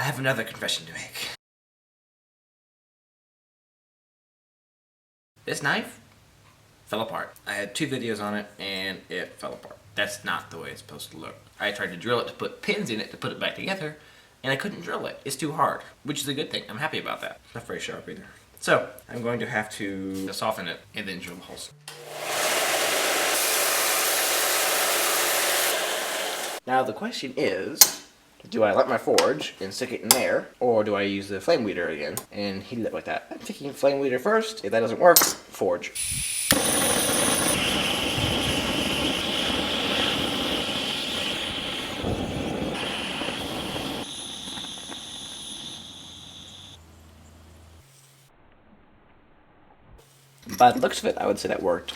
have another confession to make. This knife fell apart. I had 2 videos on it and it fell apart. That's not the way it's supposed to look. I tried to drill it to put pins in it to put it back together, and I couldn't drill it. It's too hard, which is a good thing. I'm happy about that. It's not very sharp either. So, I'm going to have to soften it and then drill the holes. Now the question is, do I light my forge and stick it in there, or do I use the flame weeder again and heat it up like that? I'm thinking flame weeder first. If that doesn't work, forge. By the looks of it, I would say that worked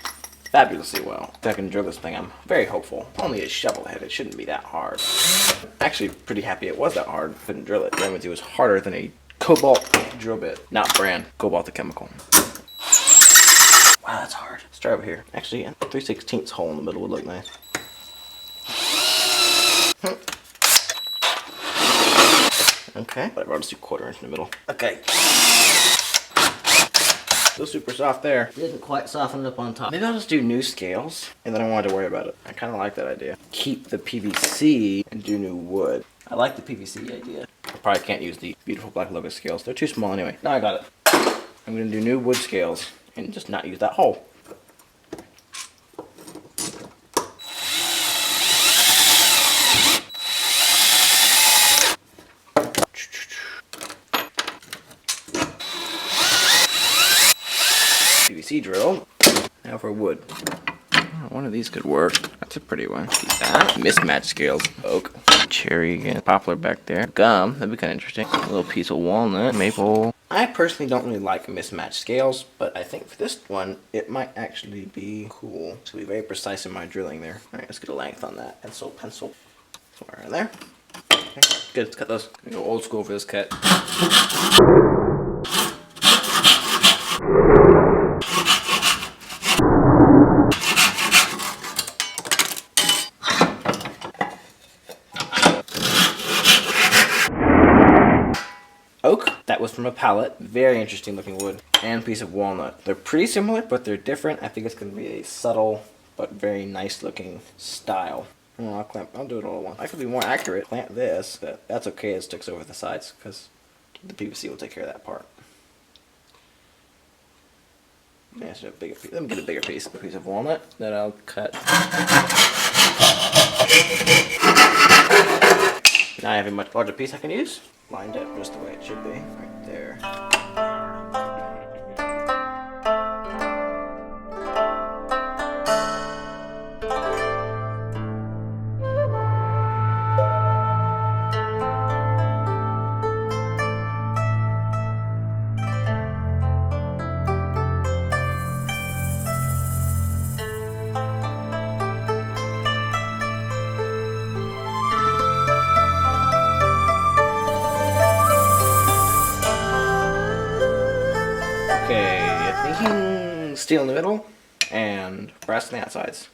fabulously well. If I can drill this thing, I'm very hopeful. Only a shovel head, it shouldn't be that hard. Actually, pretty happy it was that hard. Couldn't drill it. That means it was harder than a Cobalt drill bit. Not brand, Cobalt the chemical. Wow, that's hard. Let's try over here. Actually, a 3/16 hole in the middle would look nice. Okay, whatever, I'll just do 1/4 inch in the middle. Okay. Still super soft there. Didn't quite soften up on top. Maybe I'll just do new scales, and then I won't have to worry about it. I kind of like that idea. Keep the PVC and do new wood. I like the PVC idea. I probably can't use the beautiful black locust scales. They're too small anyway. Now I got it. I'm going to do new wood scales and just not use that hole. PVC drill. Now for wood. Oh, one of these could work. That's a pretty one. Keep that. Mismatched scales. Oak. Cherry again. Poplar back there. Gum. That'd be kind of interesting. A little piece of walnut. Maple. I personally don't really like mismatched scales, but I think for this one, it might actually be cool. To be very precise in my drilling there. Alright, let's get a length on that. Pencil. Somewhere in there. Okay, good, let's cut those. I'm gonna go old school for this cut. Oak, that was from a pallet. Very interesting looking wood. And piece of walnut. They're pretty similar, but they're different. I think it's going to be a subtle, but very nice looking style. I'll do it all at once. I could be more accurate. Clamp this, but that's okay. It sticks over the sides because the PVC will take care of that part. Yeah, so a bigger piece. Let me get a bigger piece. A piece of walnut that I'll cut. Now I have a much larger piece I can use. Lined up just the way it should be, right there. Steel in the middle and brass on the outsides,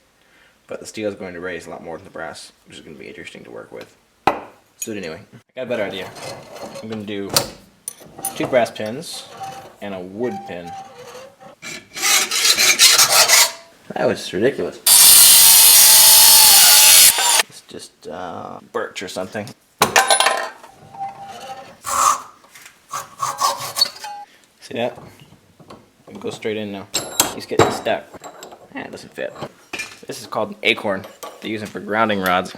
but the steel is going to raise a lot more than the brass, which is going to be interesting to work with. Let's do it anyway. I got a better idea. I'm going to do 2 brass pins and a wood pin. That was ridiculous. It's just birch or something. See that? Go straight in now. He's getting stuck. It doesn't fit. This is called an acorn. They use them for grounding rods.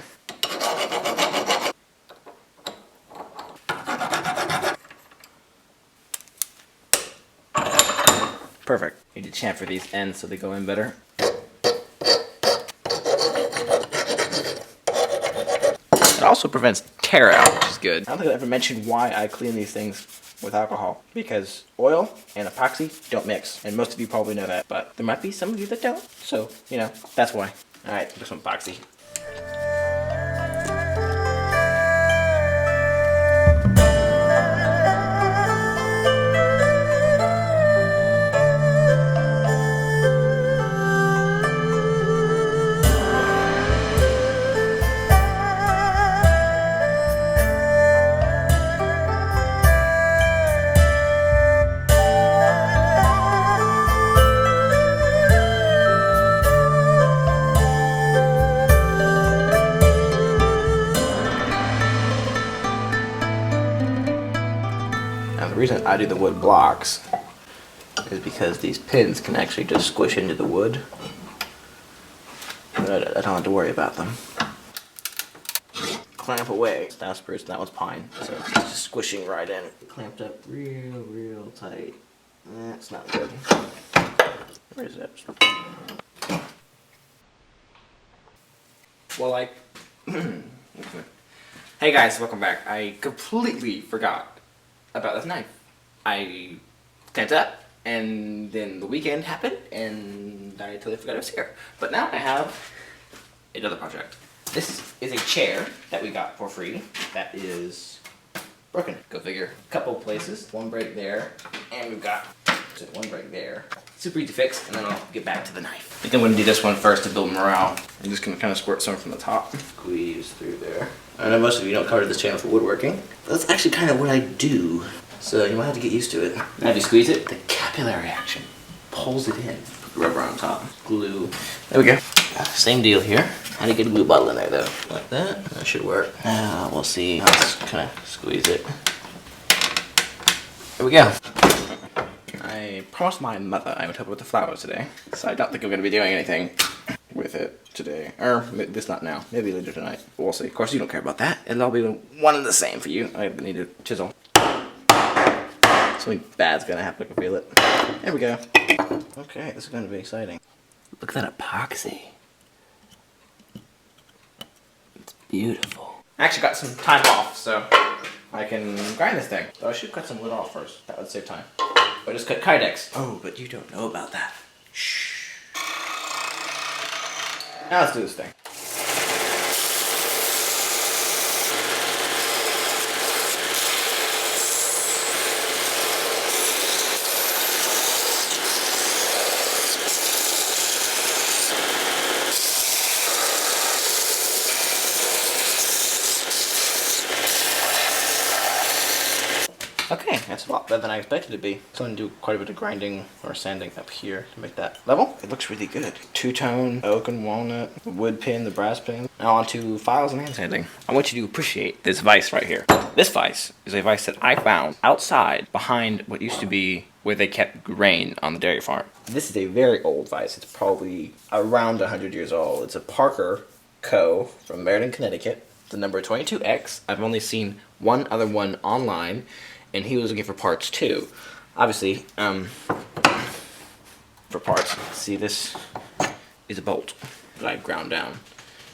Perfect. Need to chamfer these ends so they go in better. It also prevents tear out, which is good. I don't think I ever mentioned why I clean these things with alcohol, because oil and epoxy don't mix, and most of you probably know that, but there might be some of you that don't, so you know, that's why. Alright, do some epoxy. reason I do the wood blocks is because these pins can actually just squish into the wood. But I don't have to worry about them. Clamp away. That spruce, that one's pine, so it's just squishing right in. Clamped up real tight. That's not good. Where is it? Well, hey guys, welcome back. I completely forgot about this knife. I clamped it up, and then the weekend happened, and I totally forgot it was here. But now I have another project. This is a chair that we got for free that is broken. Go figure. Couple places, one break there, and we've got one break there. Super easy to fix, and then I'll get back to the knife. I think I'm going to do this one first to build morale. I'm just going to kind of squirt some from the top. Squeeze through there. I know most of you don't cover this channel for woodworking. But that's actually kind of what I do. So you might have to get used to it. Now if you squeeze it, the capillary action pulls it in. Put the rubber on top. Glue. There we go. Same deal here. How do you get a glue bottle in there though? Like that? That should work. We'll see. I'll just kind of squeeze it. There we go. I promised my mother I would help her with the flowers today, so I don't think I'm going to be doing anything with it today. Or, this not now. Maybe later tonight. We'll see. Of course, you don't care about that. It'll all be one and the same for you. I need a chisel. Something bad's going to happen. I can feel it. There we go. Okay, this is going to be exciting. Look at that epoxy. It's beautiful. I actually got some time off, so I can grind this thing. So I should cut some wood off first. That would save time. I just cut Kydex. Oh, but you don't know about that. Shh. Now let's do this thing. Okay, that's a lot better than I expected it to be. So I'm going to do quite a bit of grinding or sanding up here to make that level. It looks really good. Two-tone, oak and walnut, the wood pin, the brass pin. Now on to files and hand sanding. I want you to appreciate this vise right here. This vise is a vise that I found outside behind what used to be where they kept grain on the dairy farm. This is a very old vise. It's probably around 100 years old. It's a Parker Co. from Meriden, Connecticut. The number 22X. I've only seen one other one online, and he was looking for parts too. Obviously, for parts, see this is a bolt that I ground down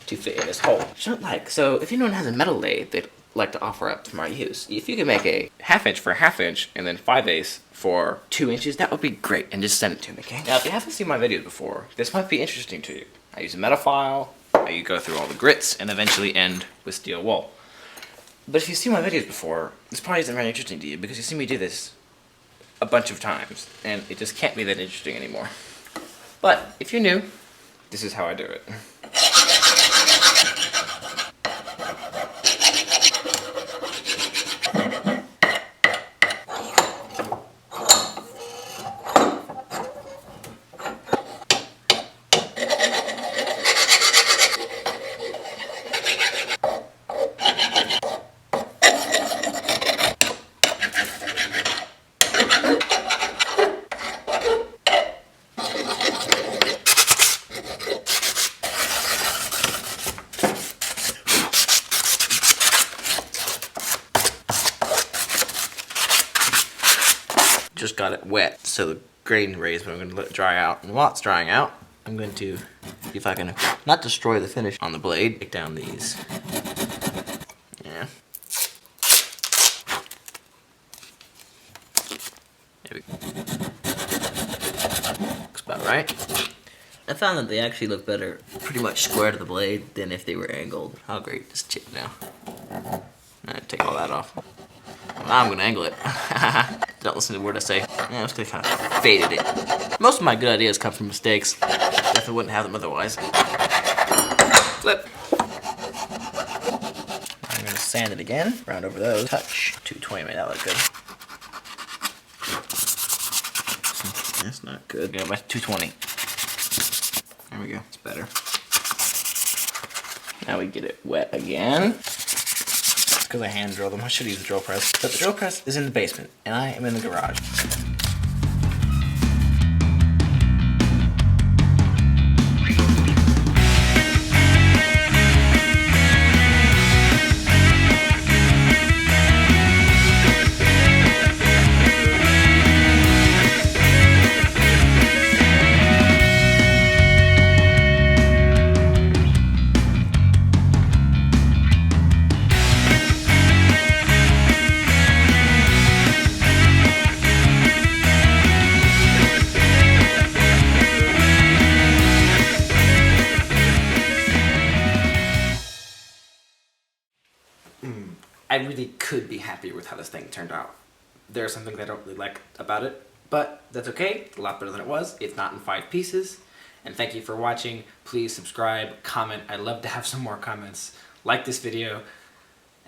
to fit in this hole. So if anyone has a metal lathe they'd like to offer up for my use, if you could make a 1/2 inch for a 1/2 inch and then 5/8 for 2 inches, that would be great, and just send it to me, okay? Now if you haven't seen my videos before, this might be interesting to you. I use a metal file, I go through all the grits, and eventually end with steel wool. But if you've seen my videos before, this probably isn't very interesting to you because you've seen me do this a bunch of times, and it just can't be that interesting anymore. But if you're new, this is how I do it. Just got it wet, so the grain raised, but I'm going to let it dry out. And while it's drying out, I'm going to see if I can not destroy the finish on the blade. Take down these. Yeah. There we go. Looks about right. I found that they actually look better pretty much square to the blade than if they were angled. How great this chip now. Alright, take all that off. Now I'm going to angle it. Don't listen to the word I say. Yeah, I'm just going to kind of faded it. Most of my good ideas come from mistakes. Definitely wouldn't have them otherwise. Flip. I'm going to sand it again. Round over those. Touch. 220 made that look good. That's not good. Go back to 220. There we go. It's better. Now we get it wet again. because I hand drill them. I should use a drill press. But the drill press is in the basement, and I am in the garage. I really could be happier with how this thing turned out. There are some things I don't really like about it, but that's okay. It's a lot better than it was. It's not in 5 pieces. And thank you for watching. Please subscribe, comment. I'd love to have some more comments. Like this video,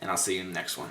and I'll see you in the next one.